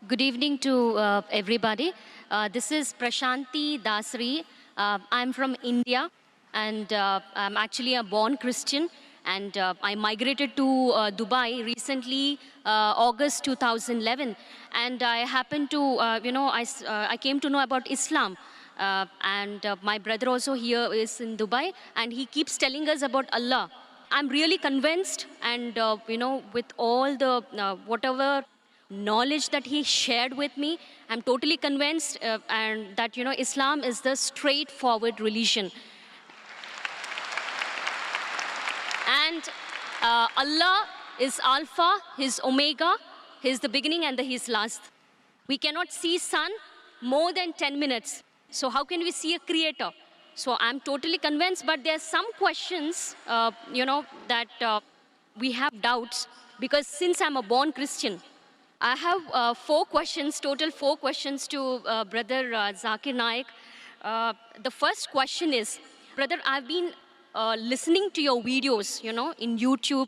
Good evening to everybody. This is Prashanti Dasri. I'm from India and I'm actually a born Christian, and I migrated to Dubai recently, August 2011. And I happened to, I came to know about Islam. And my brother also here is in Dubai, and he keeps telling us about Allah. I'm really convinced, and with all the whatever knowledge that he shared with me, I'm totally convinced, and that Islam is the straightforward religion, and Allah is Alpha, His Omega, He's the beginning and He's last. We cannot see sun more than 10 minutes. So how can we see a creator? So I'm totally convinced, but there are some questions, that we have doubts, because since I'm a born Christian, I have total four questions to Brother Zakir Naik. The first question is, Brother, I've been listening to your videos, in YouTube,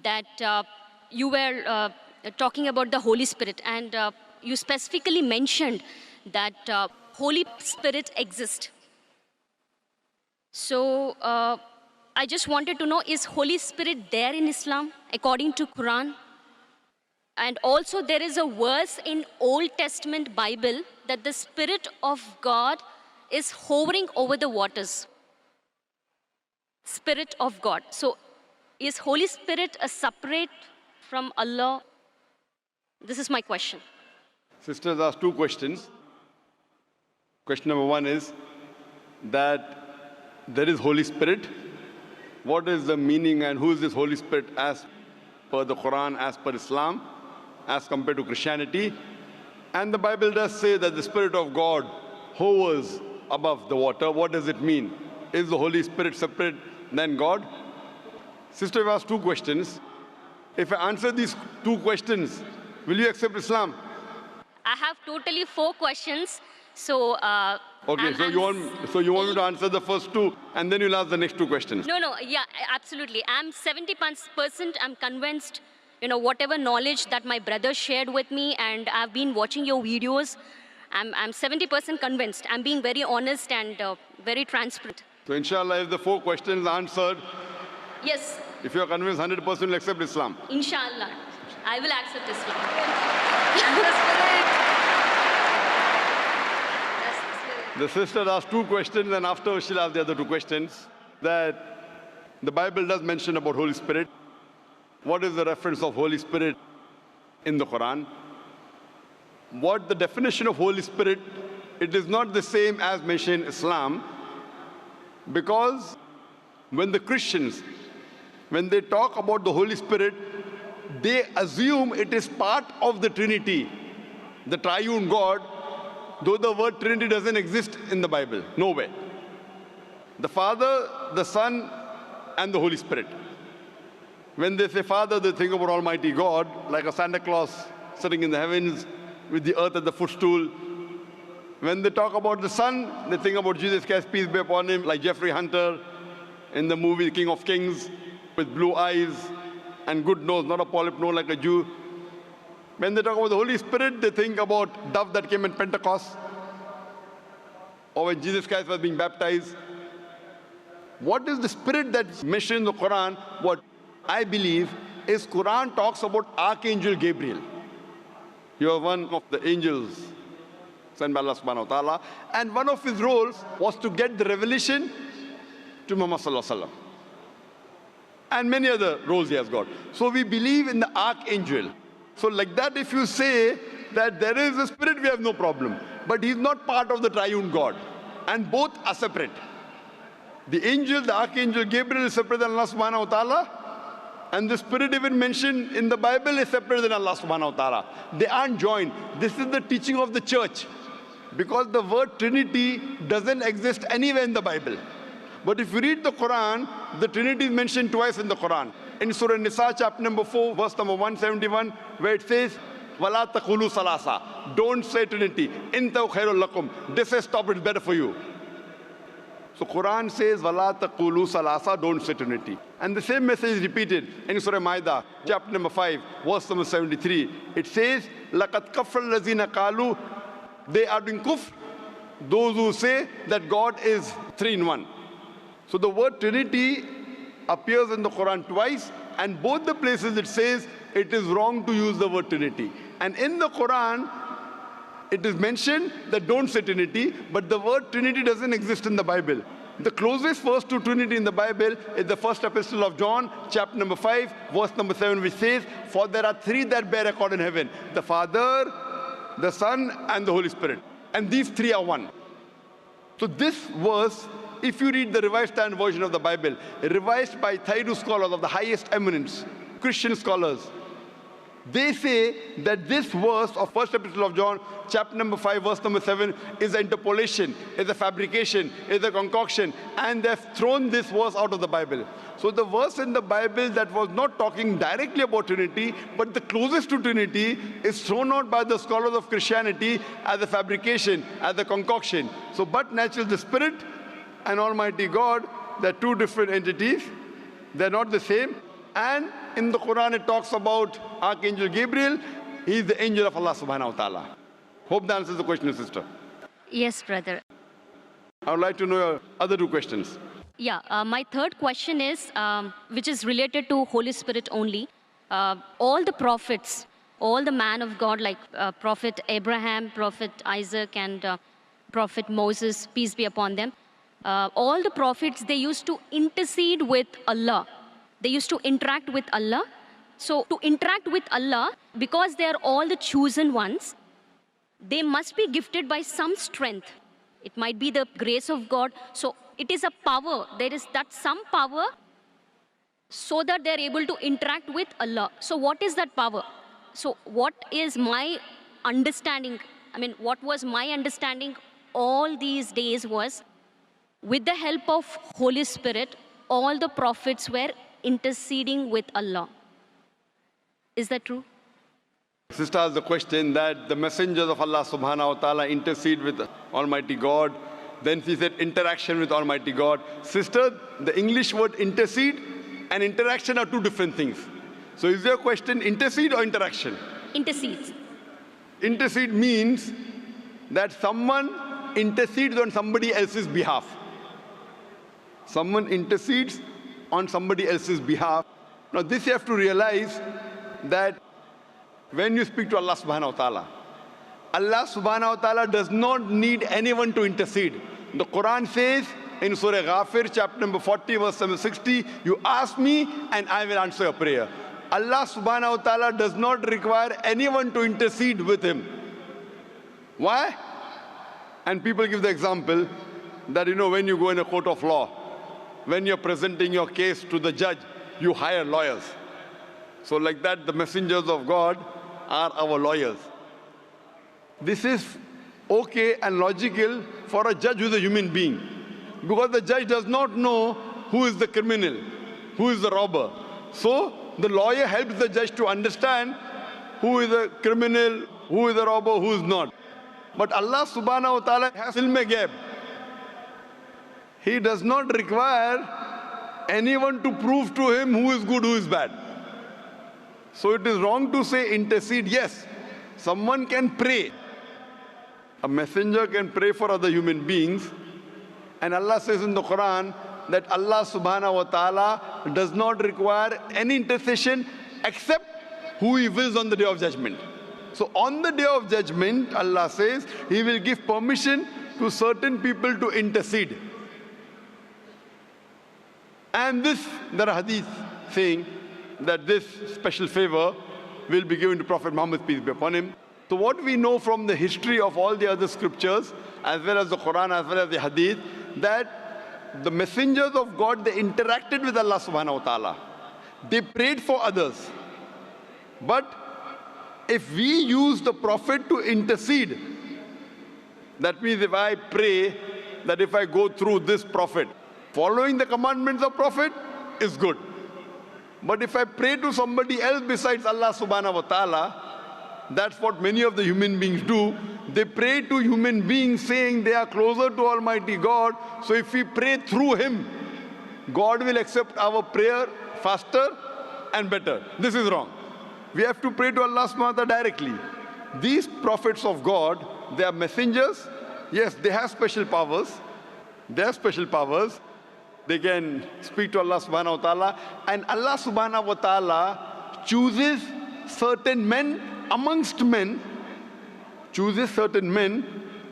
that you were talking about the Holy Spirit, and you specifically mentioned that Holy Spirit exists. So I just wanted to know, is Holy Spirit there in Islam according to Quran? And also there is a verse in Old Testament Bible that the Spirit of God is hovering over the waters. Spirit of God. So is Holy Spirit a separate from Allah? This is my question. Sisters asked two questions. Question number one is that there is Holy Spirit. What is the meaning and who is this Holy Spirit as per the Quran, as per Islam, as compared to Christianity? And the Bible does say that the Spirit of God hovers above the water. What does it mean? Is the Holy Spirit separate than God? Sister, you've asked two questions. If I answer these two questions, will you accept Islam? I have totally four questions. So okay, so you want me to answer the first two and then you'll ask the next two questions? No, yeah, absolutely. I'm 70%, I'm convinced, whatever knowledge that my brother shared with me, and I've been watching your videos, I'm 70% convinced. I'm being very honest and very transparent. So inshallah, if the four questions are answered, yes, if you're convinced, 100% will accept Islam. Inshallah, I will accept Islam. The sister asked two questions, and after she'll ask the other two questions. That the Bible does mention about Holy Spirit. What is the reference of Holy Spirit in the Quran? What the definition of Holy Spirit, it is not the same as mentioned in Islam, because when the Christians, when they talk about the Holy Spirit, they assume it is part of the Trinity, the triune God, though the word Trinity doesn't exist in the Bible, nowhere. The Father, the Son, and the Holy Spirit. When they say Father, they think about Almighty God, like a Santa Claus sitting in the heavens with the earth as the footstool. When they talk about the Son, they think about Jesus Christ, peace be upon him, like Jeffrey Hunter in the movie King of Kings, with blue eyes and good nose, not a polyp nose like a Jew. When they talk about the Holy Spirit, they think about dove that came in Pentecost, or when Jesus Christ was being baptized. What is the spirit that's mentioned in the Quran? What I believe is Quran talks about Archangel Gabriel. You are one of the angels sent by Allah subhanahu wa ta'ala, and one of his roles was to get the revelation to Muhammad sallallahu alaihi wasallam. And many other roles he has got. So we believe in the Archangel. So like that, if you say that there is a spirit, we have no problem. But he's not part of the triune God. And both are separate. The angel, the Archangel Gabriel is separate than Allah subhanahu wa ta'ala. And the spirit even mentioned in the Bible is separate than Allah subhanahu wa ta'ala. They aren't joined. This is the teaching of the church. Because the word Trinity doesn't exist anywhere in the Bible. But if you read the Quran, the Trinity is mentioned twice in the Quran. In Surah Nisa, chapter number 4, verse number 171, where it says, وَلَا تَقُولُوا ثَلَاثَةً. Don't say Trinity. إِنْ تَوْ خَيْرٌ لَكُمْ. This says stop, it's better for you. So Quran says, Wala taqulu salasa, don't say Trinity. And the same message is repeated in Surah Ma'idah, chapter number 5, verse number 73. It says, Laqad kafar lazina qalu, they are doing kufr, those who say that God is three in one. So the word Trinity appears in the Quran twice, and both the places it says it is wrong to use the word Trinity. And in the Quran, it is mentioned that don't say Trinity, but the word Trinity doesn't exist in the Bible. The closest verse to Trinity in the Bible is the first epistle of John, chapter number 5, verse number 7, which says, for there are three that bear record in heaven, the Father, the Son, and the Holy Spirit. And these three are one. So this verse, if you read the Revised Standard Version of the Bible, revised by Thayru scholars of the highest eminence, Christian scholars, they say that this verse of First Epistle of John, chapter number 5, verse number 7, is an interpolation, is a fabrication, is a concoction, and they've thrown this verse out of the Bible. So the verse in the Bible that was not talking directly about Trinity, but the closest to Trinity, is thrown out by the scholars of Christianity as a fabrication, as a concoction. So but naturally the Spirit and Almighty God, they're two different entities. They're not the same. And in the Quran, it talks about Archangel Gabriel. He is the angel of Allah subhanahu wa ta'ala. Hope that answers the question, sister. Yes, brother. I would like to know your other two questions. Yeah, my third question is, which is related to Holy Spirit only. All the prophets, all the man of God, like Prophet Abraham, Prophet Isaac, and Prophet Moses, peace be upon them, all the prophets, they used to intercede with Allah. They used to interact with Allah. So to interact with Allah, because they are all the chosen ones, they must be gifted by some strength. It might be the grace of God. So it is a power. There is that some power so that they're able to interact with Allah. So what is that power? So what is my understanding? I mean, what was my understanding all these days was, with the help of Holy Spirit, all the prophets were interceding with Allah. Is that true? Sister asked the question that the messengers of Allah subhanahu wa ta'ala intercede with Almighty God. Then she said interaction with Almighty God. Sister, the English word intercede and interaction are two different things. So is your question intercede or interaction? Intercedes. Intercede means that someone intercedes on somebody else's behalf. Someone intercedes on somebody else's behalf. Now this you have to realize that when you speak to Allah subhanahu wa ta'ala, Allah subhanahu wa ta'ala does not need anyone to intercede. The Quran says in Surah Ghafir, chapter number 40, verse number 60, you ask me and I will answer your prayer. Allah subhanahu wa ta'ala does not require anyone to intercede with him. Why? And people give the example that, when you go in a court of law, when you're presenting your case to the judge, you hire lawyers. So like that, the messengers of God are our lawyers. This is okay and logical for a judge who is a human being, because the judge does not know who is the criminal, who is the robber. So the lawyer helps the judge to understand who is the criminal, who is the robber, who is not. But Allah subhanahu wa ta'ala has ilm ghaib. He does not require anyone to prove to him who is good, who is bad. So it is wrong to say intercede. Yes, someone can pray. A messenger can pray for other human beings. And Allah says in the Quran that Allah subhanahu wa ta'ala does not require any intercession except who He wills on the day of judgment. So on the day of judgment, Allah says He will give permission to certain people to intercede. And there are hadith saying that this special favor will be given to Prophet Muhammad, peace be upon him. So what we know from the history of all the other scriptures, as well as the Quran, as well as the hadith, that the messengers of God, they interacted with Allah subhanahu wa ta'ala. They prayed for others. But if we use the Prophet to intercede, that means if I pray that if I go through this Prophet, following the commandments of Prophet is good. But if I pray to somebody else besides Allah subhanahu wa ta'ala, That's what many of the human beings do. They pray to human beings saying they are closer to Almighty God. So if we pray through Him, God will accept our prayer faster and better. This is wrong. We have to pray to Allah subhanahu wa ta'ala directly. These prophets of God, they are messengers. Yes, they have special powers. They have special powers. They can speak to Allah subhanahu wa ta'ala. And Allah subhanahu wa ta'ala chooses certain men amongst men, chooses certain men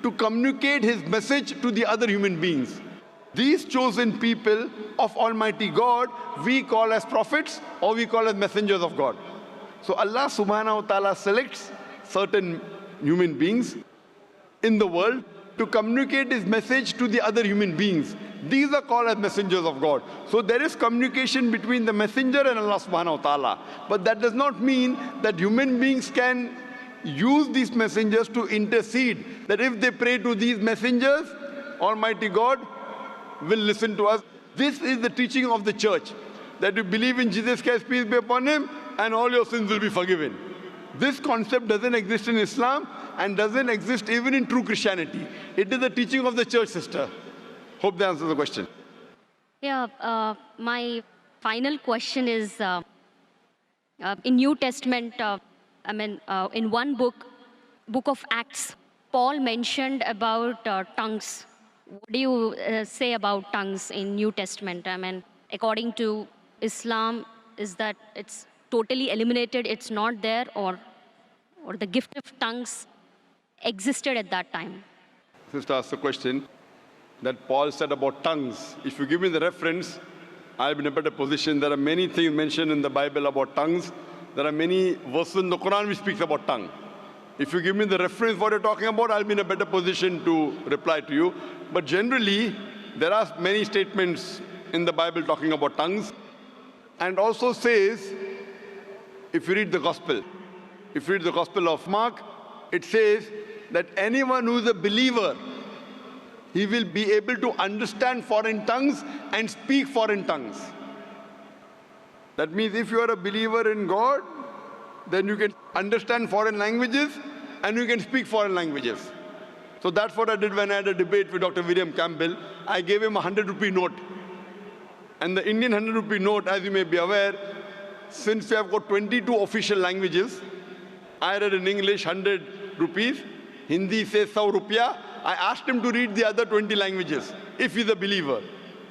to communicate His message to the other human beings. These chosen people of Almighty God, we call as prophets or we call as messengers of God. So Allah subhanahu wa ta'ala selects certain human beings in the world to communicate His message to the other human beings. These are called as messengers of God. So there is communication between the messenger and Allah subhanahu wa ta'ala. But that does not mean that human beings can use these messengers to intercede. That if they pray to these messengers, Almighty God will listen to us. This is the teaching of the church. That you believe in Jesus Christ, peace be upon Him, and all your sins will be forgiven. This concept doesn't exist in Islam and doesn't exist even in true Christianity. It is the teaching of the church, sister. Hope that answers the question. Yeah, my final question is, in New Testament, in one book of Acts, Paul mentioned about tongues. What do you say about tongues in New Testament? According to Islam, is that it's totally eliminated, it's not there, or the gift of tongues existed at that time? Sister asked the question that Paul said about tongues. If you give me the reference, I'll be in a better position. There are many things mentioned in the Bible about tongues. There are many verses in the Quran which speaks about tongue. If you give me the reference what you're talking about, I'll be in a better position to reply to you. But generally, there are many statements in the Bible talking about tongues. And also says, if you read the Gospel of Mark, it says that anyone who is a believer, he will be able to understand foreign tongues and speak foreign tongues. That means if you are a believer in God, then you can understand foreign languages and you can speak foreign languages. So that's what I did when I had a debate with Dr. William Campbell. I gave him a 100-rupee note. And the Indian 100-rupee note, as you may be aware, since we have got 22 official languages, I read in English 100 rupees, Hindi says 100 rupiah. I asked him to read the other 20 languages, if he's a believer,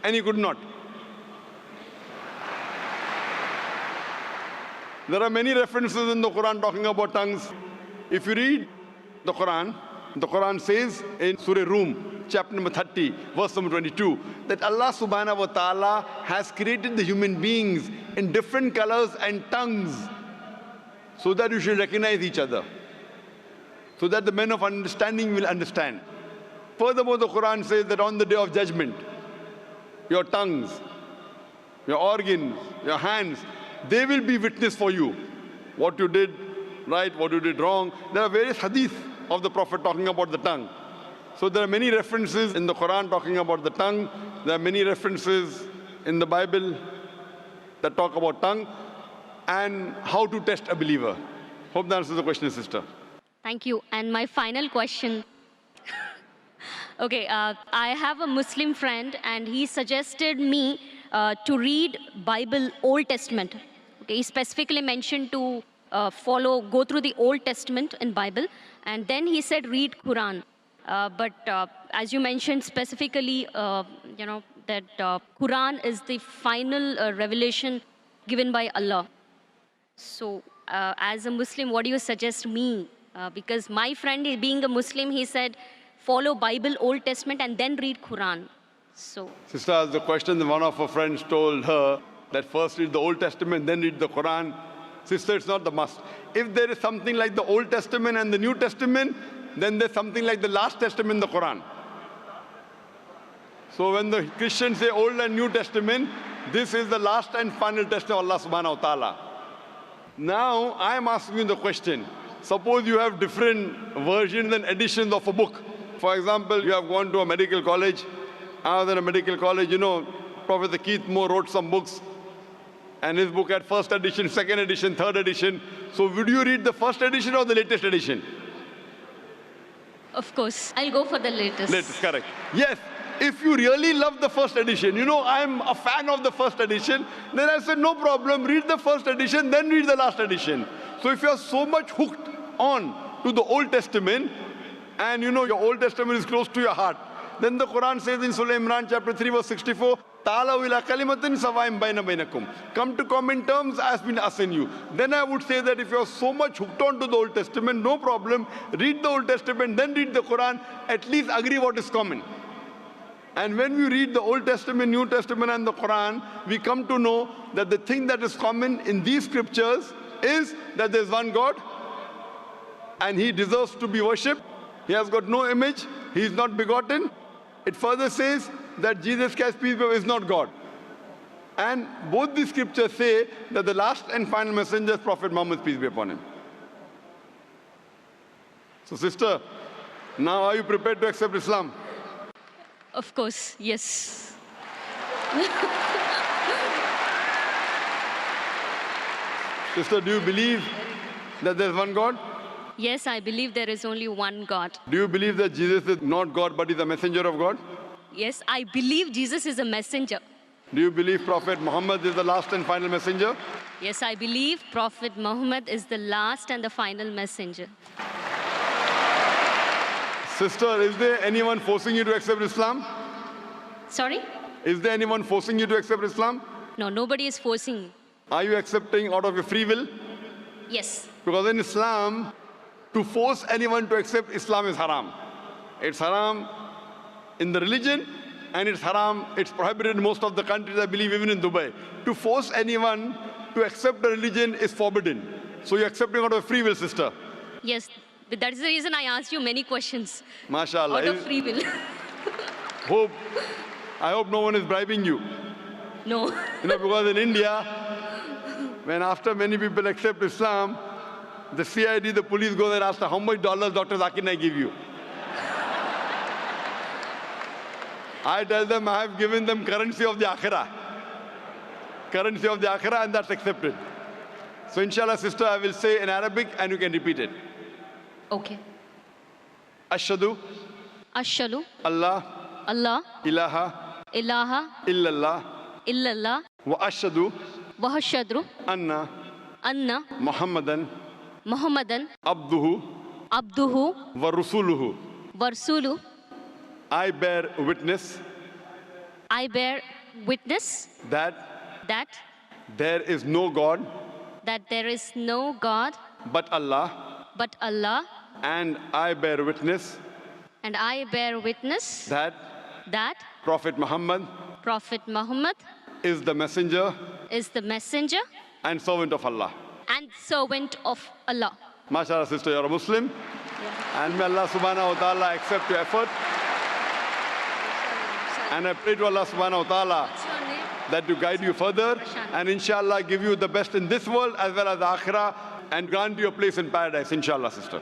and he could not. There are many references in the Quran talking about tongues. If you read the Quran says in Surah Rum, chapter number 30, verse number 22, that Allah subhanahu wa ta'ala has created the human beings in different colors and tongues so that you should recognize each other, so that the men of understanding will understand. Furthermore, the Quran says that on the day of judgment, your tongues, your organs, your hands, they will be witness for you. What you did right, what you did wrong. There are various hadith of the Prophet talking about the tongue. So there are many references in the Quran talking about the tongue. There are many references in the Bible that talk about tongue and how to test a believer. Hope that answers the question, sister. Thank you. And my final question. Okay, I have a Muslim friend and he suggested me to read Bible Old Testament. Okay, he specifically mentioned to go through the Old Testament in Bible, and then he said read Quran. But as you mentioned specifically, that Quran is the final revelation given by Allah. So as a Muslim, what do you suggest me? Because my friend, being a Muslim, he said, follow Bible, Old Testament, and then read Quran. So, sister, the question one of her friends told her that first read the Old Testament, then read the Quran. Sister, it's not the must. If there is something like the Old Testament and the New Testament, then there's something like the last testament in the Quran. So when the Christians say Old and New Testament, this is the last and final testament of Allah subhanahu wa ta'ala. Now, I am asking you the question. Suppose you have different versions and editions of a book. For example, you have gone to a medical college. Other than a medical college, Professor Keith Moore wrote some books. And his book had first edition, second edition, third edition. So would you read the first edition or the latest edition? Of course, I'll go for the latest. Latest, correct. Yes, if you really love the first edition, you know, I'm a fan of the first edition, then I said, no problem, read the first edition, then read the last edition. So if you're so much hooked on to the Old Testament, and you know your Old Testament is close to your heart, then the Quran says in Surah Imran chapter 3 verse 64, Ta'alaw ila kalimatin sawaim baina bainakum. Come to common terms as been assigned you. Then I would say that if you're so much hooked on to the Old Testament, no problem, read the Old Testament, then read the Quran, at least agree what is common. And when we read the Old Testament, New Testament and the Quran, we come to know that the thing that is common in these scriptures is that there's one God and He deserves to be worshipped. He has got no image, He is not begotten. It further says that Jesus Christ, peace be upon him, is not God. And both the scriptures say that the last and final messenger is Prophet Muhammad, peace be upon him. So sister, now are you prepared to accept Islam? Of course, yes. Sister, do you believe that there's one God? Yes, I believe there is only one God. Do you believe that Jesus is not God but is a messenger of God? Yes, I believe Jesus is a messenger. Do you believe Prophet Muhammad is the last and final messenger? Yes, I believe Prophet Muhammad is the last and the final messenger. Sister, is there anyone forcing you to accept Islam? Sorry? Is there anyone forcing you to accept Islam? No, nobody is forcing me. Are you accepting out of your free will? Yes. Because in Islam, to force anyone to accept Islam is haram. It's haram in the religion, and it's haram, it's prohibited in most of the countries, I believe even in Dubai. To force anyone to accept a religion is forbidden. So you're accepting out of free will, sister. Yes, but that is the reason I asked you many questions. MashaAllah. Out of free will. I hope no one is bribing you. No. You know, because in India, when after many people accept Islam, the CID, the police go there and ask, how much dollars Dr. Zakir Naik give you? I tell them I have given them currency of the Akhirah. Currency of the Akhirah, and that's accepted. So inshallah, sister, I will say in Arabic and you can repeat it. Okay. Ashhadu Ashhadu Allah Allah ilaha ilaha illallah illallah wa ashhadu wa ashhadu anna anna Muhammadan Muhammadan abduhu abduhu wa rasuluhu. wa rasuluhu. I bear witness I bear witness that there is no God that there is no God but Allah, but Allah, and I bear witness and I bear witness that Prophet Muhammad Prophet Muhammad is the messenger is the messenger and servant of Allah. and servant of Allah. MashaAllah, sister, you're a Muslim. And may Allah subhanahu wa ta'ala accept your effort. And I pray to Allah subhanahu wa ta'ala that to guide you further and inshallah give you the best in this world as well as the akhirah and grant you a place in paradise, inshallah, sister.